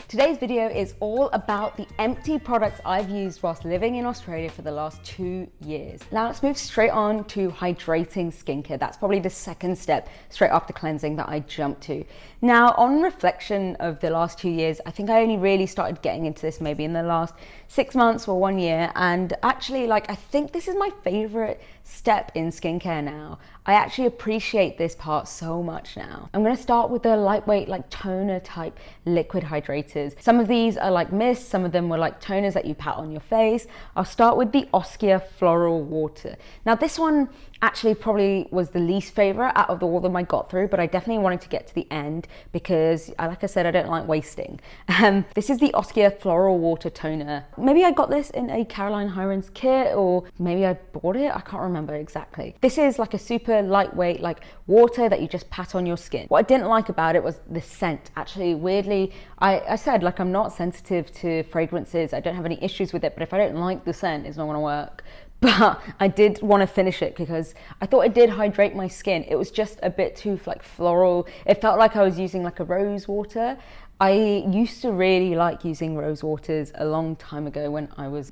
Today's video is all about the empty products I've used whilst living in Australia for the last 2 years. Now let's move straight on to hydrating skincare. That's probably the second step straight after cleansing that I jumped to. Now, on reflection of the last 2 years, I think I only really started getting into this maybe in the last 6 months or 1 year. And actually, I think this is my favorite step in skincare now. I actually appreciate this part so much now. I'm going to start with the lightweight, toner type liquid hydrators. Some of these are like mists, some of them were like toners that you pat on your face. I'll start with the Oskia Floral water. Now this one actually probably was the least favorite out of all of them I got through, but I definitely wanted to get to the end because, like I said, I don't like wasting. This is the Oskia Floral water toner. Maybe I got this in a Caroline Hirons kit, or maybe I bought it, I can't remember exactly. This is like a super lightweight water that you just pat on your skin. What I didn't like about it was the scent. Actually, weirdly, I said I'm not sensitive to fragrances, I don't have any issues with it, but if I don't like the scent, it's not gonna work. But I did want to finish it because I thought it did hydrate my skin. It was just a bit too floral. It felt like I was using a rose water. I used to really like using rose waters a long time ago when I was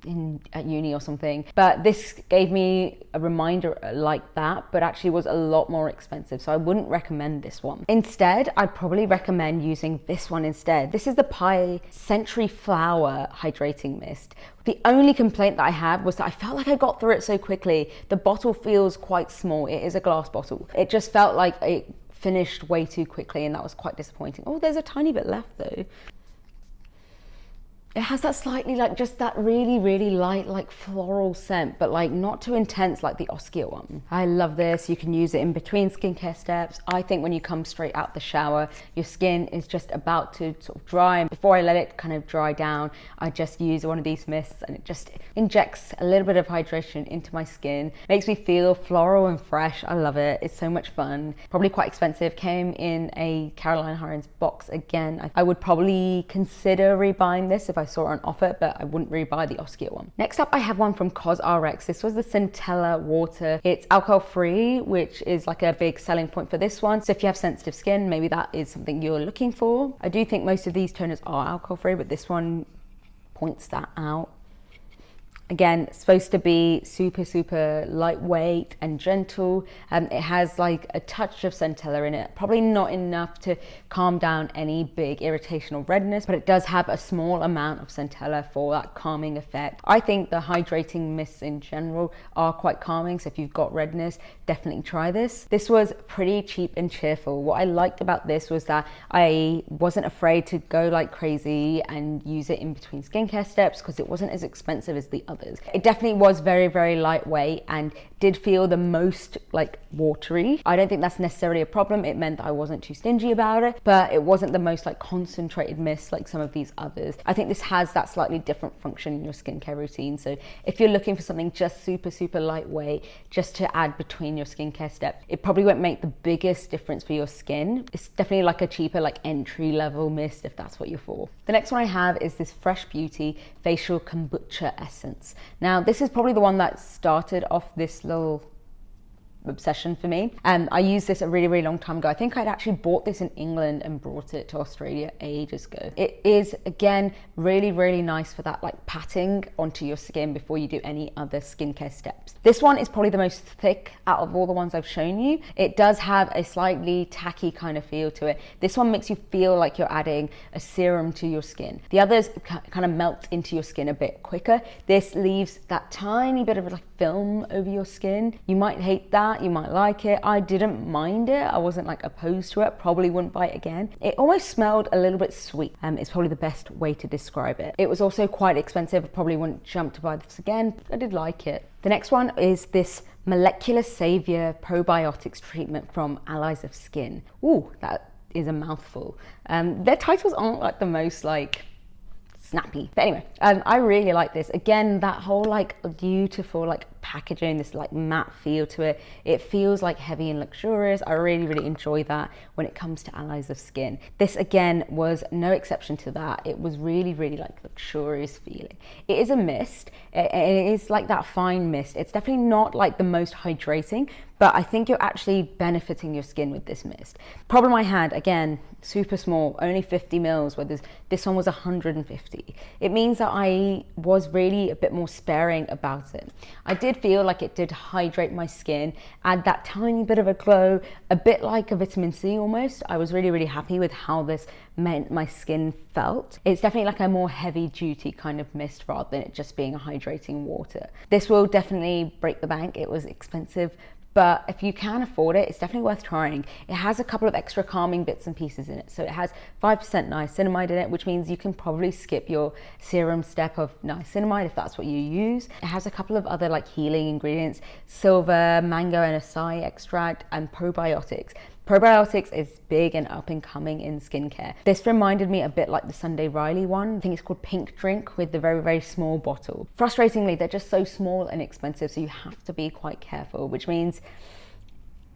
at uni or something, but this gave me a reminder like that, but actually was a lot more expensive, so I wouldn't recommend this one. Instead, I'd probably recommend using this one instead. This is the Pai Century Flower Hydrating Mist. The only complaint that I had was that I felt like I got through it so quickly. The bottle feels quite small. It is a glass bottle. It just felt like it finished way too quickly, and that was quite disappointing. Oh, there's a tiny bit left though. It has that slightly just that really light floral scent, but not too intense like the Oskia one. I love this. You can use it in between skincare steps. I think when you come straight out the shower, your skin is just about to sort of dry, and before I let it kind of dry down, I just use one of these mists and it just injects a little bit of hydration into my skin. Makes me feel floral and fresh. I love it. It's so much fun. Probably quite expensive. Came in a Caroline Hirons box again. I would probably consider rebuying this if I saw it on offer, but I wouldn't rebuy the Oskia one. Next up, I have one from COSrx. This was the Centella water. It's alcohol free, which is a big selling point for this one. So if you have sensitive skin, maybe that is something you're looking for. I do think most of these toners are alcohol free, but this one points that out. Again, it's supposed to be super lightweight and gentle. It has a touch of Centella in it. Probably not enough to calm down any big irritation or redness, but it does have a small amount of Centella for that calming effect. I think the hydrating mists in general are quite calming, so if you've got redness, definitely try this. This was pretty cheap and cheerful. What I liked about this was that I wasn't afraid to go crazy and use it in between skincare steps because it wasn't as expensive as the others. It definitely was very lightweight and did feel the most watery. I don't think that's necessarily a problem. It meant that I wasn't too stingy about it, but it wasn't the most concentrated mist like some of these others. I think this has that slightly different function in your skincare routine. So if you're looking for something just super lightweight, just to add between your skincare steps, it probably won't make the biggest difference for your skin. It's definitely a cheaper entry level mist if that's what you're for. The next one I have is this Fresh Beauty Facial Kombucha Essence. Now this is probably the one that started off this little obsession for me. I used this a really long time ago. I think I'd actually bought this in England and brought it to Australia ages ago. It is, again, really nice for that patting onto your skin before you do any other skincare steps. This one is probably the most thick out of all the ones I've shown you. It does have a slightly tacky kind of feel to it. This one makes you feel like you're adding a serum to your skin. The others kind of melt into your skin a bit quicker. This leaves that tiny bit of film over your skin. You might hate that, you might like it. I didn't mind it. I wasn't opposed to it. Probably wouldn't buy it again. It almost smelled a little bit sweet. It's probably the best way to describe it. It was also quite expensive. I probably wouldn't jump to buy this again. I did like it. The next one is this Molecular Saviour Probiotics treatment from Allies of Skin. Ooh, that is a mouthful. Their titles aren't the most snappy. But anyway, I really like this. Again, that whole beautiful packaging, this matte feel to it. It feels heavy and luxurious. I really enjoy that when it comes to Allies of Skin. This again was no exception to that. It was really luxurious feeling. It is a mist. It is that fine mist. It's definitely not the most hydrating, but I think you're actually benefiting your skin with this mist. Problem I had, again, super small, only 50 mils, where this one was 150. It means that I was really a bit more sparing about it. I did feel like it did hydrate my skin, add that tiny bit of a glow, a bit like a vitamin C almost. I was really, really happy with how this meant my skin felt. It's definitely like a more heavy duty kind of mist rather than it just being a hydrating water. This will definitely break the bank. It was expensive, but if you can afford it, it's definitely worth trying. It has a couple of extra calming bits and pieces in it. So it has 5% niacinamide in it, which means you can probably skip your serum step of niacinamide if that's what you use. It has a couple of other like healing ingredients, silver, mango and acai extract, and probiotics. Probiotics is big and up and coming in skincare. This reminded me a bit like the Sunday Riley one. I think it's called Pink Drink, with the very, very small bottle. Frustratingly, they're just so small and expensive, so you have to be quite careful, which means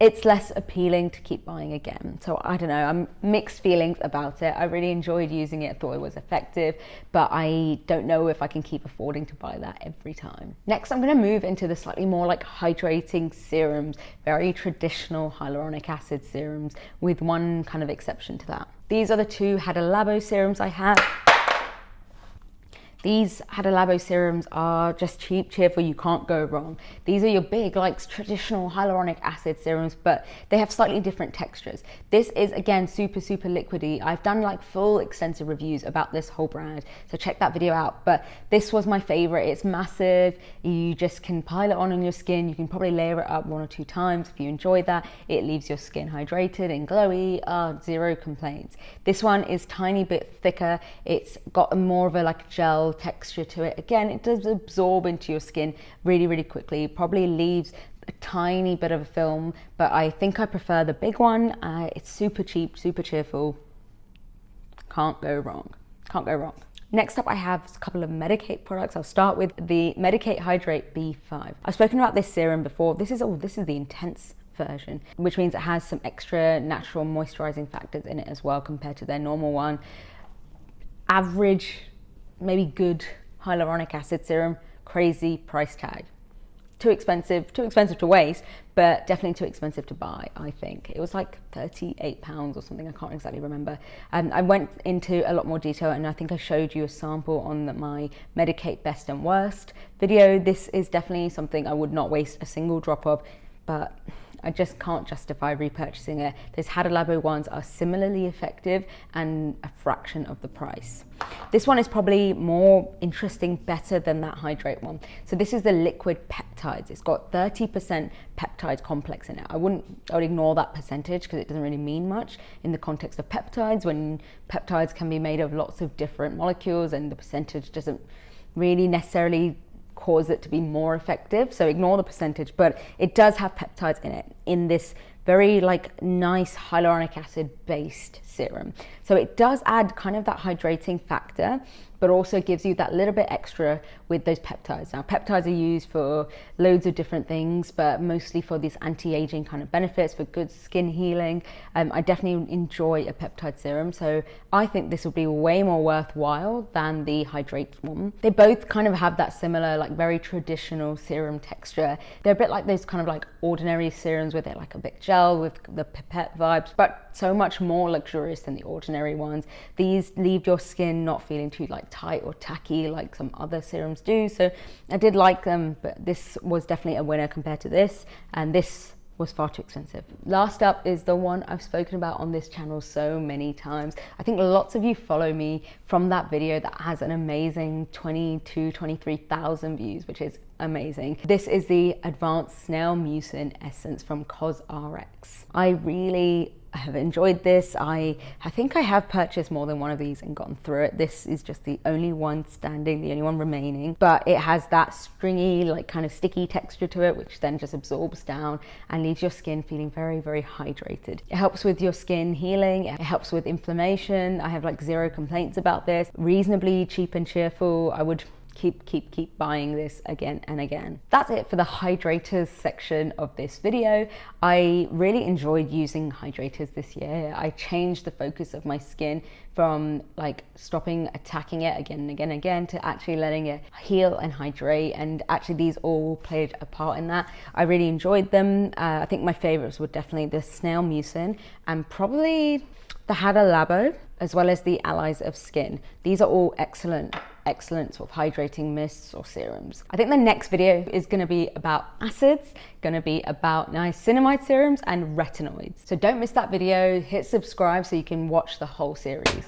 it's less appealing to keep buying again. So I don't know, I'm mixed feelings about it. I really enjoyed using it, thought it was effective, but I don't know if I can keep affording to buy that every time. Next, I'm gonna move into the slightly more like hydrating serums, very traditional hyaluronic acid serums, with one kind of exception to that. These are the two Hada Labo serums I have. These Hada Labo serums are just cheap, cheerful, you can't go wrong. These are your big, like traditional hyaluronic acid serums, but they have slightly different textures. This is, again, super, super liquidy. I've done like full extensive reviews about this whole brand, so check that video out. But this was my favorite. It's massive. You just can pile it on your skin. You can probably layer it up 1 or 2 times if you enjoy that. It leaves your skin hydrated and glowy, zero complaints. This one is tiny bit thicker. It's got more of a like gel texture to it. Again, it does absorb into your skin really, really quickly. Probably leaves a tiny bit of a film, but I think I prefer the big one. It's super cheap, super cheerful. Can't go wrong. Can't go wrong. Next up, I have a couple of Medicate products. I'll start with the Medicate Hydrate B5. I've spoken about this serum before. This is the intense version, which means it has some extra natural moisturizing factors in it as well compared to their normal one. Average, maybe good hyaluronic acid serum, crazy price tag. Too expensive to waste, but definitely too expensive to buy, I think. It was like £38 or something, I can't exactly remember. I went into a lot more detail, and I think I showed you a sample on my Medicate Best and Worst video. This is definitely something I would not waste a single drop of, but I just can't justify repurchasing it. Those Hada Labo ones are similarly effective and a fraction of the price. This one is probably more interesting, better than that Hydrate one. So this is the liquid peptides. It's got 30% peptide complex in it. I would ignore that percentage because it doesn't really mean much in the context of peptides, when peptides can be made of lots of different molecules and the percentage doesn't really necessarily cause it to be more effective, so ignore the percentage, but it does have peptides in it, in this very like nice hyaluronic acid based serum. So it does add kind of that hydrating factor, but also gives you that little bit extra with those peptides. Now, peptides are used for loads of different things, but mostly for these anti-aging kind of benefits, for good skin healing. I definitely enjoy a peptide serum, so I think this will be way more worthwhile than the Hydrate one. They both kind of have that similar, like very traditional serum texture. They're a bit like those kind of like ordinary serums where they're like a bit gel with the pipette vibes, but so much more luxurious than the ordinary ones. These leave your skin not feeling too like tight or tacky like some other serums do, so I did like them, but this was definitely a winner compared to this, and this was far too expensive. Last up is the one I've spoken about on this channel so many times. I think lots of you follow me from that video that has an amazing 23,000 views, which is amazing. This is the Advanced Snail Mucin Essence from COSrx. I really have enjoyed this. I think I have purchased more than one of these and gotten through it. This is just the only one standing, the only one remaining, but it has that stringy, like kind of sticky texture to it, which then just absorbs down and leaves your skin feeling very, very hydrated. It helps with your skin healing. It helps with inflammation. I have like zero complaints about this. Reasonably cheap and cheerful. I would keep buying this again and again. That's it for the hydrators section of this video. I really enjoyed using hydrators this year. I changed the focus of my skin from like stopping attacking it again and again and again to actually letting it heal and hydrate, and actually these all played a part in that. I really enjoyed them. I think my favorites were definitely the Snail Mucin and probably the Hada Labo, as well as the Allies of Skin. These are all excellent sort of hydrating mists or serums. I think the next video is going to be about acids, going to be about niacinamide serums and retinoids. So don't miss that video, hit subscribe so you can watch the whole series.